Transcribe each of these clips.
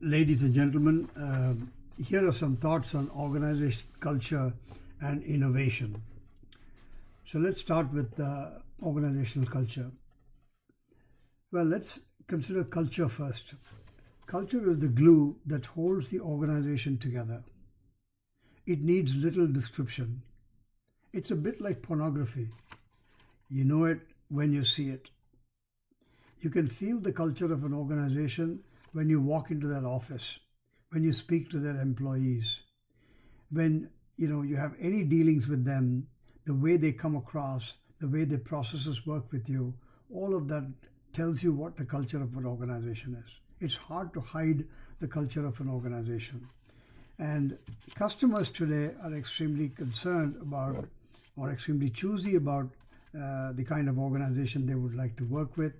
Ladies and gentlemen, here are some thoughts on organization culture and innovation. So let's start with organizational culture. Well, let's consider culture first. Culture is the glue that holds the organization together. It needs little description. It's a bit like pornography. You know it when you see it. You can feel the culture of an organization when you walk into their office, when you speak to their employees, when you have any dealings with them, the way they come across, the way their processes work with you, all of that tells you what the culture of an organization is. It's hard to hide the culture of an organization. And customers today are extremely concerned about or extremely choosy about the kind of organization they would like to work with.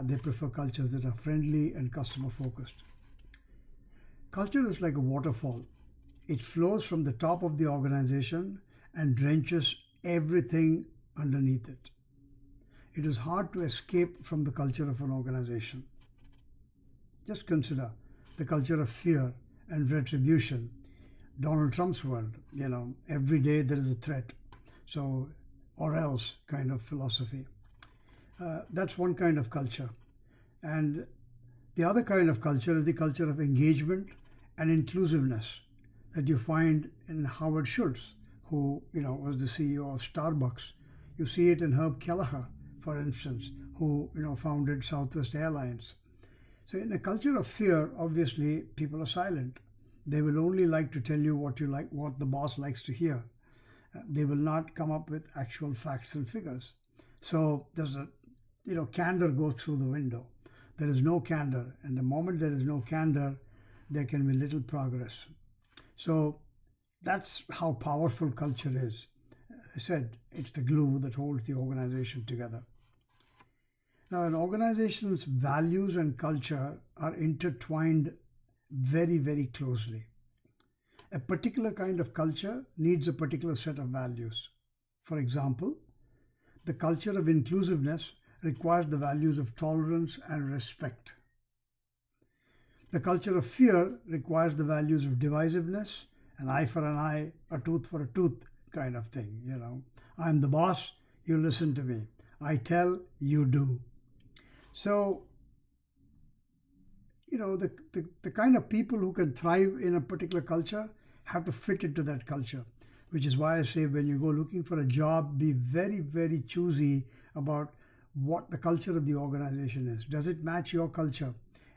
They prefer cultures that are friendly and customer focused. Culture is like a waterfall. It flows from the top of the organization and drenches everything underneath it. It is hard to escape from the culture of an organization. Just consider the culture of fear and retribution. Donald Trump's world, every day there is a threat. So, or else kind of philosophy. That's one kind of culture. And the other kind of culture is the culture of engagement and inclusiveness that you find in Howard Schultz, who was the CEO of Starbucks. You see it in Herb Kelleher, for instance, who founded Southwest Airlines. So in a culture of fear, obviously people are silent. They will only like to tell you what you like, what the boss likes to hear. They will not come up with actual facts and figures. So there's a candor goes through the window. There is no candor, and the moment there is no candor, there can be little progress. So that's how powerful culture is. I said it's the glue that holds the organization together. Now, an organization's values and culture are intertwined very, very closely. A particular kind of culture needs a particular set of values. For example, the culture of inclusiveness requires the values of tolerance and respect. The culture of fear requires the values of divisiveness, an eye for an eye, a tooth for a tooth kind of thing. I'm the boss, you listen to me. I tell, you do. So, the kind of people who can thrive in a particular culture have to fit into that culture, which is why I say when you go looking for a job, be very, very choosy about what the culture of the organization is. Does it match your culture?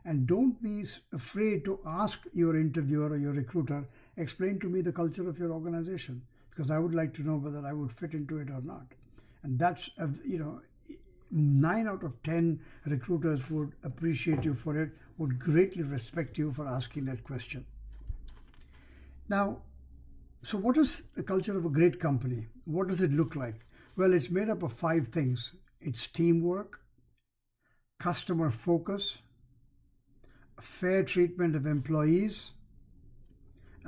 And don't be afraid to ask your interviewer or your recruiter, explain to me the culture of your organization, because I would like to know whether I would fit into it or not. And that's, 9 out of 10 recruiters would appreciate you for it, would greatly respect you for asking that question. Now, so what is the culture of a great company? What does it look like? Well, it's made up of 5 things. It's teamwork, customer focus, fair treatment of employees,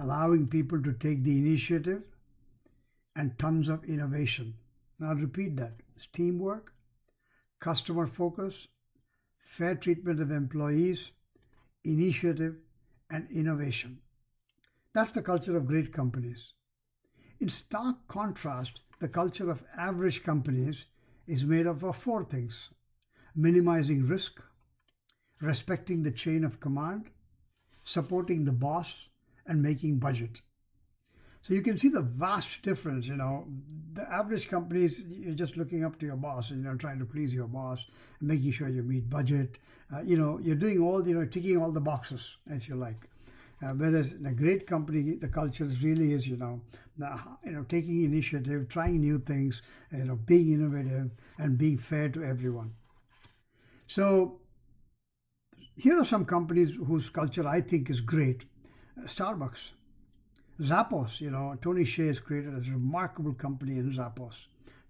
allowing people to take the initiative, and tons of innovation. Now I'll repeat that. It's teamwork, customer focus, fair treatment of employees, initiative, and innovation. That's the culture of great companies. In stark contrast, the culture of average companies is made up of 4 things: minimizing risk, respecting the chain of command, supporting the boss, and making budget. So you can see the vast difference. The average companies, you're just looking up to your boss and trying to please your boss, and making sure you meet budget. You're doing all ticking all the boxes, if you like. Whereas in a great company, the culture really is, taking initiative, trying new things, being innovative, and being fair to everyone. So here are some companies whose culture I think is great. Starbucks, Zappos, Tony Hsieh has created a remarkable company in Zappos.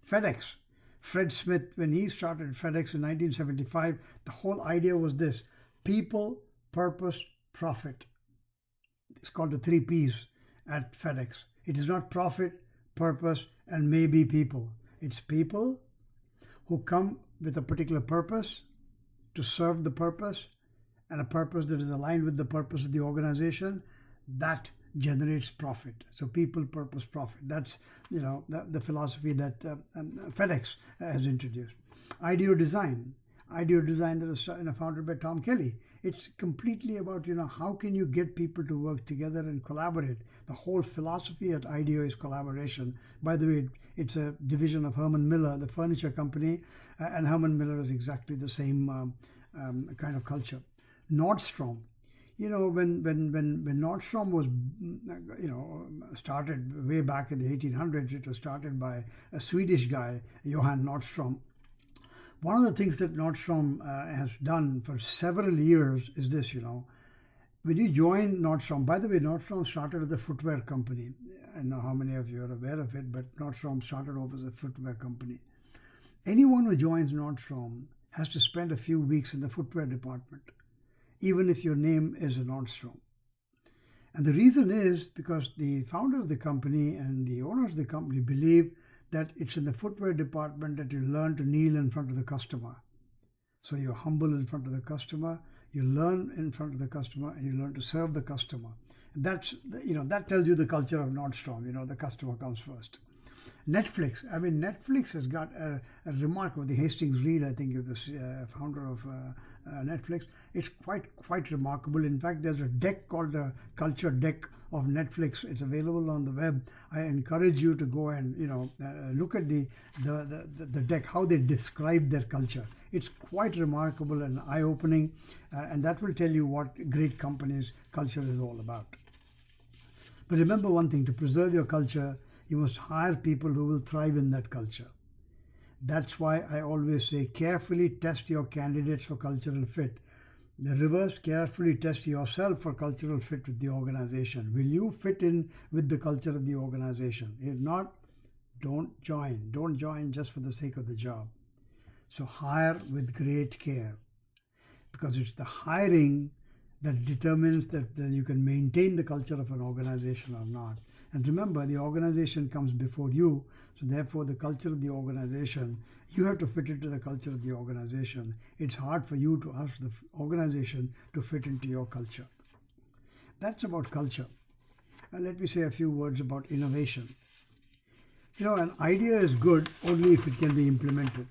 FedEx, Fred Smith, when he started FedEx in 1975, the whole idea was this: people, purpose, profit. It's called the 3 Ps at FedEx. It is not profit, purpose, and maybe people. It's people who come with a particular purpose to serve the purpose and a purpose that is aligned with the purpose of the organization, that generates profit. So people, purpose, profit. That's the philosophy that FedEx has introduced. IDEO design. IDEO design that is founded by Tom Kelly. It's completely about how can you get people to work together and collaborate. The whole philosophy at IDEO is collaboration. By the way, it's a division of Herman Miller, the furniture company, and Herman Miller is exactly the same kind of culture. Nordstrom. When Nordstrom was started way back in the 1800s, it was started by a Swedish guy, Johan Nordstrom. One of the things that Nordstrom has done for several years is this, when you join Nordstrom, by the way, Nordstrom started as a footwear company. I don't know how many of you are aware of it, but Nordstrom started off as a footwear company. Anyone who joins Nordstrom has to spend a few weeks in the footwear department, even if your name is a Nordstrom. And the reason is because the founder of the company and the owners of the company believe that it's in the footwear department that you learn to kneel in front of the customer. So you're humble in front of the customer, you learn in front of the customer, and you learn to serve the customer. And that tells you the culture of Nordstrom. The customer comes first. Netflix. Netflix has got a remarkable. The Hastings Reed, I think, is the founder of Netflix. It's quite remarkable. In fact, there's a deck called the Culture Deck of Netflix. It's available on the web. I encourage you to go and look at the deck, how they describe their culture. It's quite remarkable and eye-opening, and that will tell you what great companies' culture is all about. But remember one thing: to preserve your culture, you must hire people who will thrive in that culture. That's why I always say carefully test your candidates for cultural fit. The reverse, carefully test yourself for cultural fit with the organization. Will you fit in with the culture of the organization? If not, don't join. Don't join just for the sake of the job. So hire with great care, because it's the hiring that determines that you can maintain the culture of an organization or not. And remember, the organization comes before you, so therefore the culture of the organization, you have to fit into the culture of the organization. It's hard for you to ask the organization to fit into your culture. That's about culture. And let me say a few words about innovation. An idea is good only if it can be implemented.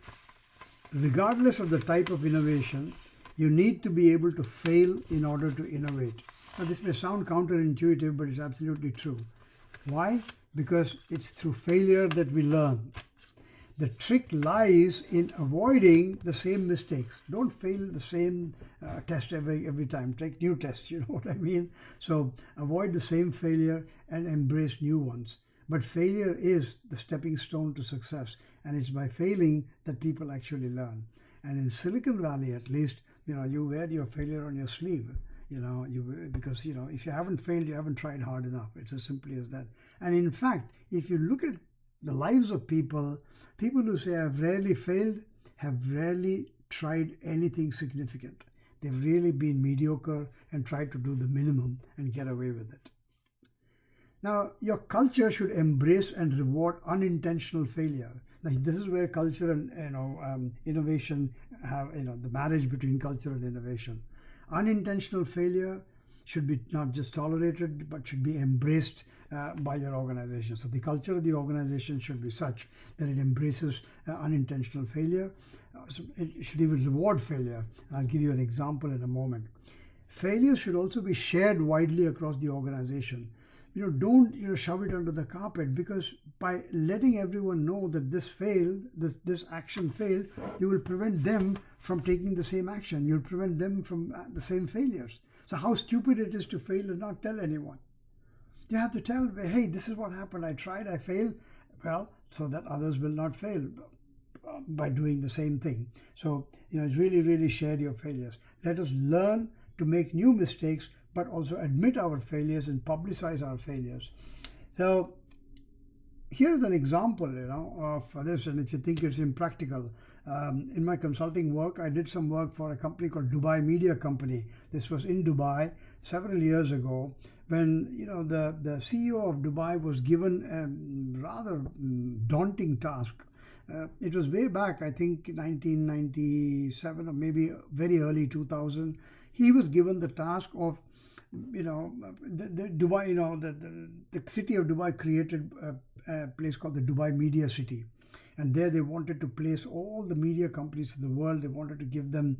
Regardless of the type of innovation, you need to be able to fail in order to innovate. Now, this may sound counterintuitive, but it's absolutely true. Why? Because it's through failure that we learn. The trick lies in avoiding the same mistakes. Don't fail the same test every time. Take new tests, you know what I mean? So avoid the same failure and embrace new ones. But failure is the stepping stone to success, and it's by failing that people actually learn. And in Silicon Valley, at least, you wear your failure on your sleeve. Because if you haven't failed, you haven't tried hard enough. It's as simply as that. And in fact, if you look at the lives of people who say I've rarely failed have rarely tried anything significant. They've really been mediocre and tried to do the minimum and get away with it. Now, your culture should embrace and reward unintentional failure. Now, this is where culture and innovation have the marriage between culture and innovation. Unintentional failure should be not just tolerated, but should be embraced by your organization. So the culture of the organization should be such that it embraces unintentional failure. So it should even reward failure. I'll give you an example in a moment. Failure should also be shared widely across the organization. Don't shove it under the carpet, because by letting everyone know that this failed, this action failed, you will prevent them from taking the same action. You'll prevent them from the same failures. So how stupid it is to fail and not tell anyone. You have to tell, hey, this is what happened. I tried, I failed. Well, so that others will not fail by doing the same thing. So, it's really share your failures. Let us learn to make new mistakes, but also admit our failures and publicize our failures. So here's an example, of this, and if you think it's impractical, in my consulting work, I did some work for a company called Dubai Media Company. This was in Dubai several years ago, when the CEO of Dubai was given a rather daunting task. It was way back, I think 1997 or maybe very early 2000. he was given the task of, the Dubai, the city of Dubai created a place called the Dubai Media City. And there they wanted to place all the media companies of the world. They wanted to give them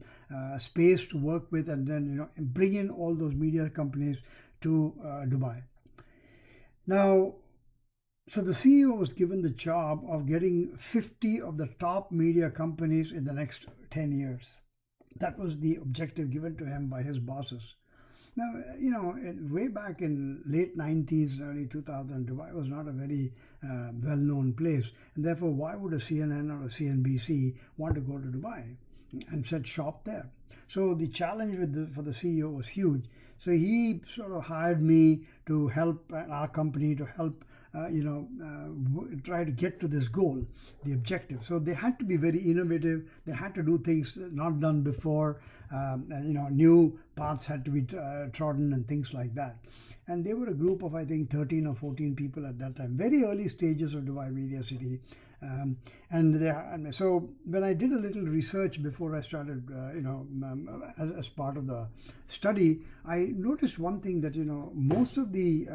space to work with, and then bring in all those media companies to Dubai. Now, so the CEO was given the job of getting 50 of the top media companies in the next 10 years. That was the objective given to him by his bosses. Now, way back in late 90s, early 2000, Dubai was not a very well-known place. And therefore, why would a CNN or a CNBC want to go to Dubai and set shop there? So the challenge for the CEO was huge. So he sort of hired me to help our company, to help try to get to this goal, the objective. So they had to be very innovative. They had to do things not done before. New paths had to be trodden and things like that. And they were a group of, I think, 13 or 14 people at that time, very early stages of Dubai Media City. So when I did a little research before I started, as part of the study, I noticed one thing, that most of the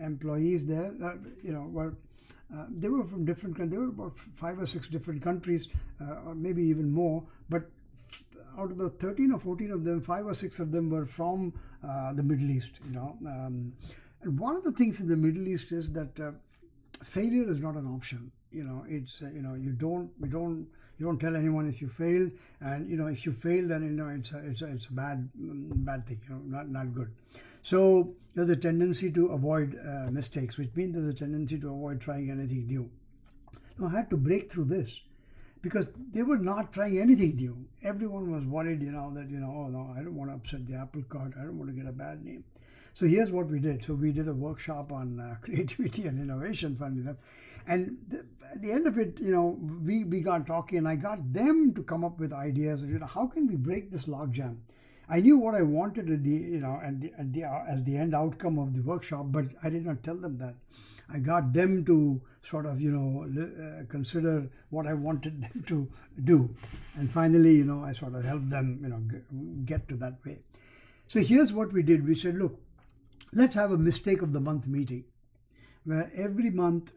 employees there, were they were from different countries. There were about 5 or 6 different countries, or maybe even more. But out of the 13 or 14 of them, 5 or 6 of them were from the Middle East. And one of the things in the Middle East is that failure is not an option. It's you don't tell anyone if you failed, and if you fail, then it's a bad thing. Not good. So there's a tendency to avoid mistakes, which means there's a tendency to avoid trying anything new. Now I had to break through this, because they were not trying anything new. Everyone was worried, that oh no, I don't want to upset the apple cart. I don't want to get a bad name. So here's what we did. So we did a workshop on creativity and innovation, funny enough. And at the end of it, we got talking, and I got them to come up with ideas of, how can we break this logjam? I knew what I wanted at as the end outcome of the workshop, but I did not tell them that. I got them to sort of, consider what I wanted them to do. And finally, I sort of helped them, get to that way. So here's what we did. We said, look, let's have a mistake of the month meeting, where every month,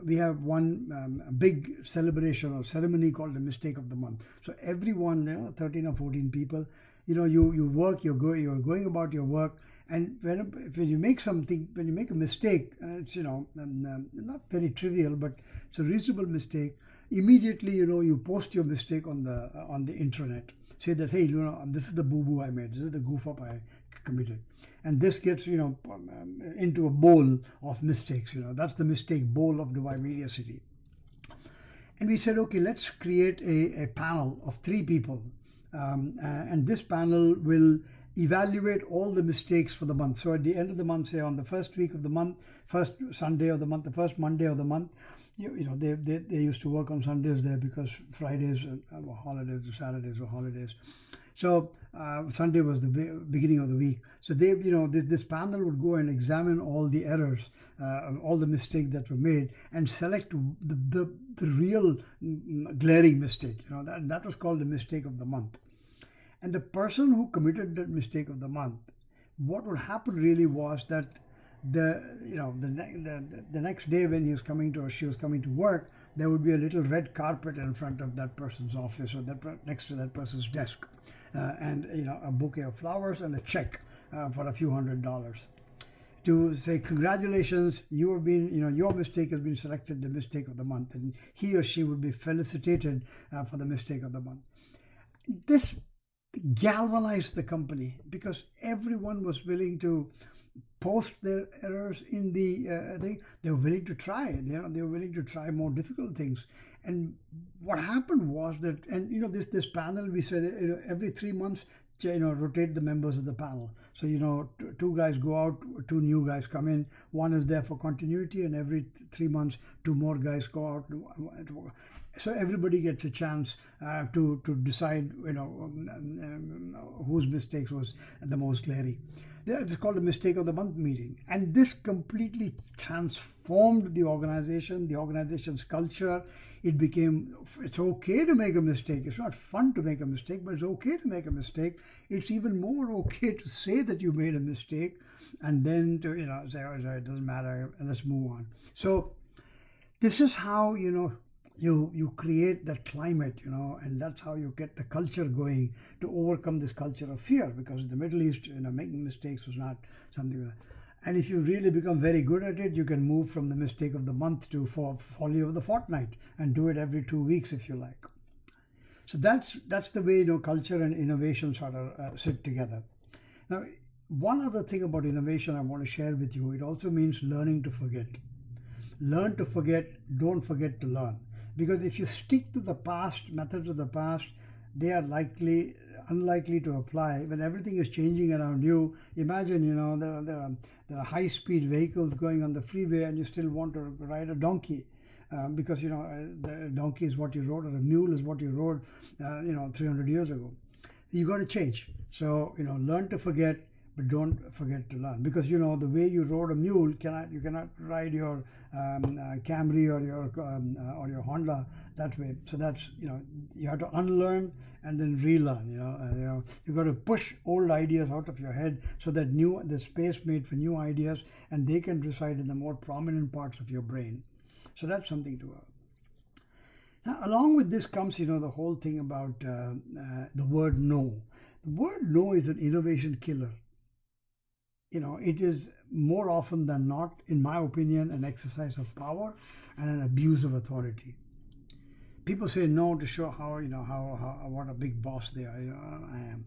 we have one big celebration or ceremony called the mistake of the month. So everyone, 13 or 14 people, you work, you're going about your work, and when you make something, when you make a mistake, it's not very trivial, but it's a reasonable mistake. Immediately, you post your mistake on the intranet. Say that, hey, this is the boo-boo I made. This is the goof-up I committed. And this gets, into a bowl of mistakes. That's the mistake bowl of Dubai Media City. And we said, okay, let's create a panel of 3 people. And this panel will evaluate all the mistakes for the month. So at the end of the month, say on the first week of the month, first Sunday of the month, the first Monday of the month, they used to work on Sundays there, because Fridays were holidays, Saturdays were holidays. So Sunday was the beginning of the week. So this panel would go and examine all the errors, all the mistakes that were made, and select the real glaring mistake. That was called the mistake of the month. And the person who committed that mistake of the month, what would happen really was that the next day when he was coming to, or she was coming to work, there would be a little red carpet in front of that person's office, or next to that person's desk, and a bouquet of flowers and a check for a few $100s to say, congratulations, you have been, your mistake has been selected the mistake of the month, and he or she would be felicitated for the mistake of the month. This galvanized the company, because everyone was willing to post their errors in the thing. They were willing to try. They were willing to try more difficult things. And what happened was that, and this panel, we said every 3 months, rotate the members of the panel. So 2 guys go out, 2 new guys come in. One is there for continuity, and every 3 months 2 more guys go out. So everybody gets a chance to decide, whose mistakes was the most glaring. It's called a mistake of the month meeting, and this completely transformed the organization's culture. It became, it's okay to make a mistake. It's not fun to make a mistake, but it's okay to make a mistake. It's even more okay to say that you made a mistake, and then to say, oh, it doesn't matter, let's move on. So this is how you create that climate, and that's how you get the culture going to overcome this culture of fear. Because in the Middle East, making mistakes was not something like that. And if you really become very good at it, you can move from the mistake of the month to folly of the fortnight, and do it every 2 weeks if you like. So that's the way culture and innovation sort of sit together. Now, one other thing about innovation I want to share with you, it also means learning to forget. Learn to forget, don't forget to learn. Because if you stick to the past, methods of the past, they are unlikely to apply when everything is changing around you. Imagine, there are high-speed vehicles going on the freeway, and you still want to ride a donkey. Because the donkey is what you rode, or a mule is what you rode 300 years ago. You got to change. So learn to forget, but don't forget to learn. Because the way you rode a mule, you cannot ride your Camry or your Honda that way. So that's you have to unlearn and then relearn. You got to push old ideas out of your head, so that there's space made for new ideas, and they can reside in the more prominent parts of your brain. So that's something to now, along with this comes the whole thing about the word no. The word no is an innovation killer. It is more often than not, in my opinion, an exercise of power and an abuse of authority. People say no to show how what a big boss they are. I am.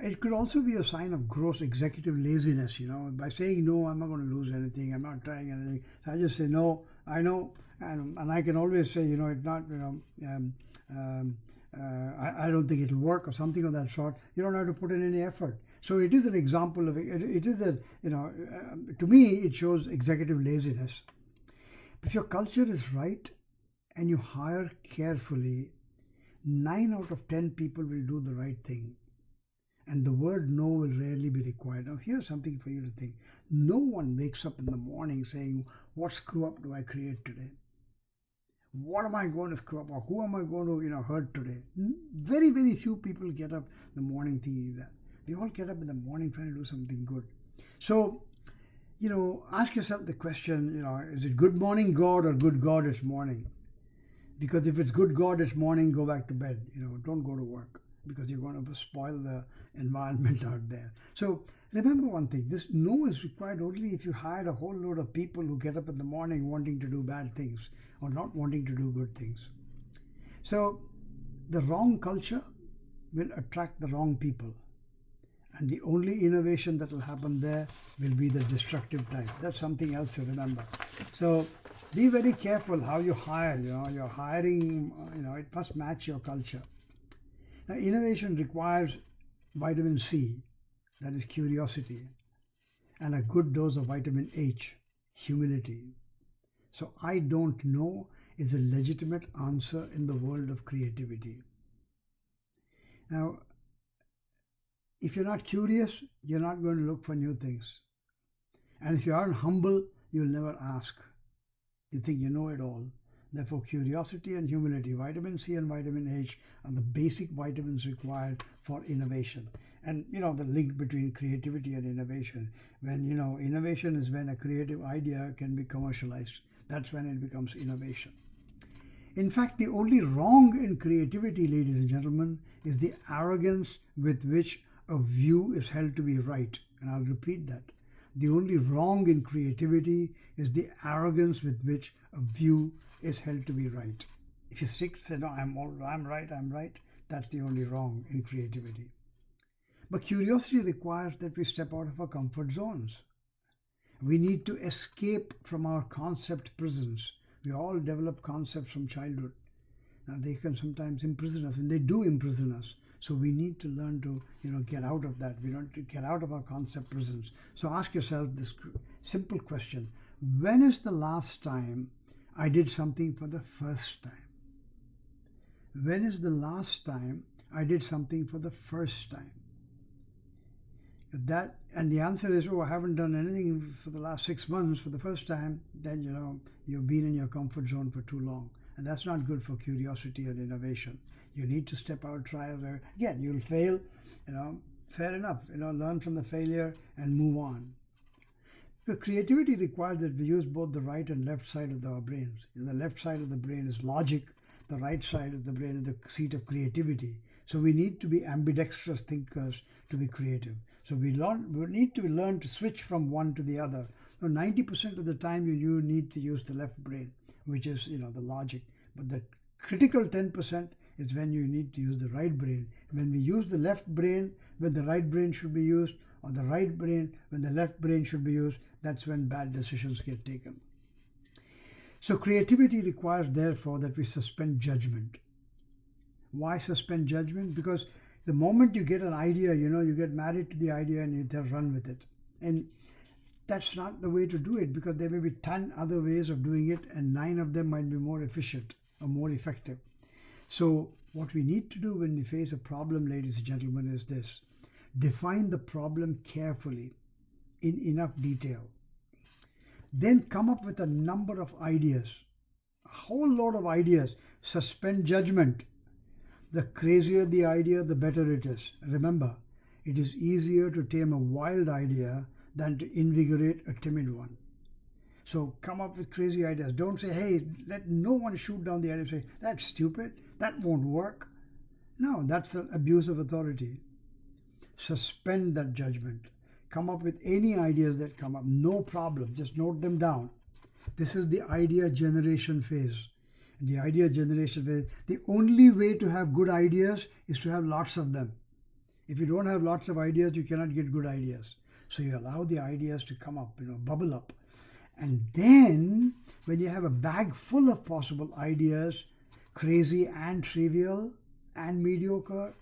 It could also be a sign of gross executive laziness. By saying no, I'm not going to lose anything. I'm not trying anything. I just say no. I know, and I can always say it's not. I don't think it'll work, or something of that sort. You don't have to put in any effort. So it is an example of it is a to me it shows executive laziness. If your culture is right and you hire carefully, 9 out of 10 people will do the right thing, and the word no will rarely be required. Now here's something for you to think. No one wakes up in the morning saying, what screw up do I create today? What am I going to screw up, or who am I going to hurt today? Very, very few people get up in the morning thinking that. We all get up in the morning trying to do something good. So, ask yourself the question, is it good morning God, or good God it's morning? Because if it's good God it's morning, go back to bed. Don't go to work, because you're going to spoil the environment out there. So remember one thing, this no is required only if you hired a whole load of people who get up in the morning wanting to do bad things, or not wanting to do good things. So the wrong culture will attract the wrong people. And the only innovation that will happen there will be the destructive type. That's something else to remember. So be very careful how you hire. Your hiring, it must match your culture. Now, innovation requires vitamin C, that is curiosity, and a good dose of vitamin H, humility. So I don't know is a legitimate answer in the world of creativity. Now, if you're not curious, you're not going to look for new things. And if you aren't humble, you'll never ask. You think you know it all. Therefore, curiosity and humility, vitamin C and vitamin H, are the basic vitamins required for innovation. And the link between creativity and innovation. When innovation is when a creative idea can be commercialized. That's when it becomes innovation. In fact, the only wrong in creativity, ladies and gentlemen, is the arrogance with which a view is held to be right. And I'll repeat that. The only wrong in creativity is the arrogance with which a view is held to be right. If you say, no, I'm right, that's the only wrong in creativity. But curiosity requires that we step out of our comfort zones. We need to escape from our concept prisons. We all develop concepts from childhood. Now they can sometimes imprison us, and they do imprison us. So we need to learn to, get out of that. We need to get out of our concept prisons. So ask yourself this simple question. When is the last time I did something for the first time? when is the last time I did something for the first time? And the answer is, oh, I haven't done anything for the last 6 months for the first time. Then you've been in your comfort zone for too long, and that's not good for curiosity and innovation. You need to step out, try again. You'll fail, fair enough. Learn from the failure and move on. Because creativity requires that we use both the right and left side of our brains. The left side of the brain is logic. The right side of the brain is the seat of creativity. So we need to be ambidextrous thinkers to be creative. So we need to learn to switch from one to the other. Now, 90% of the time you need to use the left brain, which is the logic. But the critical 10% is when you need to use the right brain. When we use the left brain when the right brain should be used, or the right brain when the left brain should be used, that's when bad decisions get taken. So creativity requires, therefore, that we suspend judgment. Why suspend judgment? Because the moment you get an idea, you get married to the idea and you then run with it. And that's not the way to do it, because there may be 10 other ways of doing it, and 9 of them might be more efficient or more effective. So what we need to do when we face a problem, ladies and gentlemen, is this: define the problem carefully in enough detail. Then come up with a number of ideas, a whole lot of ideas. Suspend judgment. The crazier the idea, the better it is. Remember, it is easier to tame a wild idea than to invigorate a timid one. So come up with crazy ideas. Don't say, hey, let no one shoot down the idea. Say, that's stupid, that won't work. No, that's an abuse of authority. Suspend that judgment. Come up with any ideas that come up, no problem, just note them down. This is the idea generation phase. The idea generation phase, the only way to have good ideas is to have lots of them. If you don't have lots of ideas, you cannot get good ideas. So you allow the ideas to come up, bubble up. And then when you have a bag full of possible ideas, crazy and trivial and mediocre,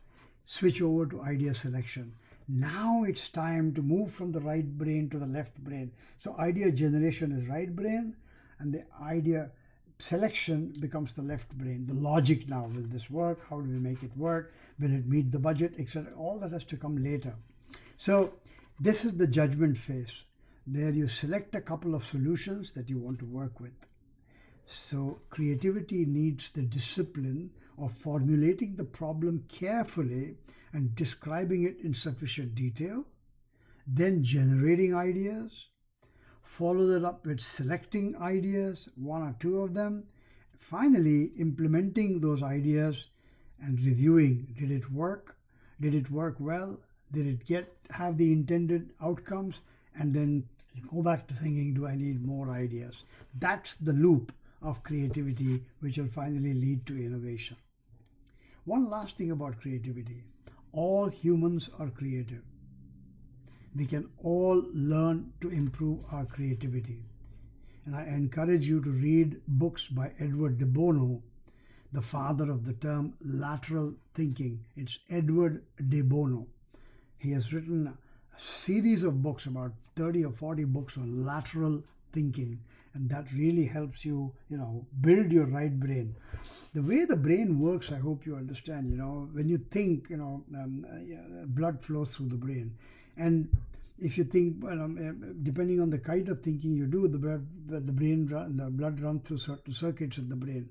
switch over to idea selection. Now it's time to move from the right brain to the left brain. So idea generation is right brain, and the idea selection becomes the left brain. The logic now, will this work? How do we make it work? Will it meet the budget, etc.? All that has to come later. So this is the judgment phase. There you select a couple of solutions that you want to work with. So creativity needs the discipline of formulating the problem carefully and describing it in sufficient detail, then generating ideas, follow that up with selecting ideas, 1 or 2 of them, finally implementing those ideas and reviewing, did it work? Did it work well? Did it have the intended outcomes? And then go back to thinking, do I need more ideas? That's the loop of creativity, which will finally lead to innovation. One last thing about creativity: all humans are creative. We can all learn to improve our creativity. And I encourage you to read books by Edward de Bono, the father of the term lateral thinking. It's Edward de Bono. He has written a series of books, about 30 or 40 books on lateral thinking, and that really helps you, build your right brain. The way the brain works, I hope you understand, when you think, blood flows through the brain. And if you think, depending on the kind of thinking you do, the blood runs through certain circuits in the brain.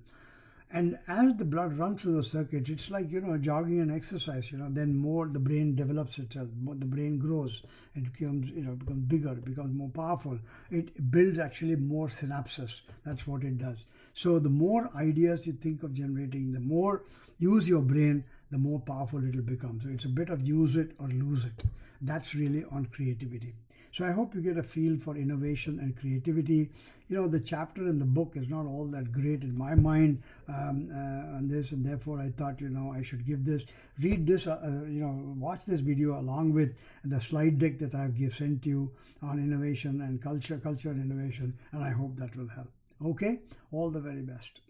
And as the blood runs through those circuits, it's like, jogging and exercise, then more the brain develops itself, more the brain grows, it becomes, becomes bigger, it becomes more powerful. It builds actually more synapses. That's what it does. So the more ideas you think of generating, the more use your brain, the more powerful it will become. So it's a bit of use it or lose it. That's really on creativity. So I hope you get a feel for innovation and creativity. The chapter in the book is not all that great in my mind on this, and therefore I thought, I should give this, read this, watch this video along with the slide deck that I've sent you on innovation and culture and innovation, and I hope that will help. Okay, all the very best.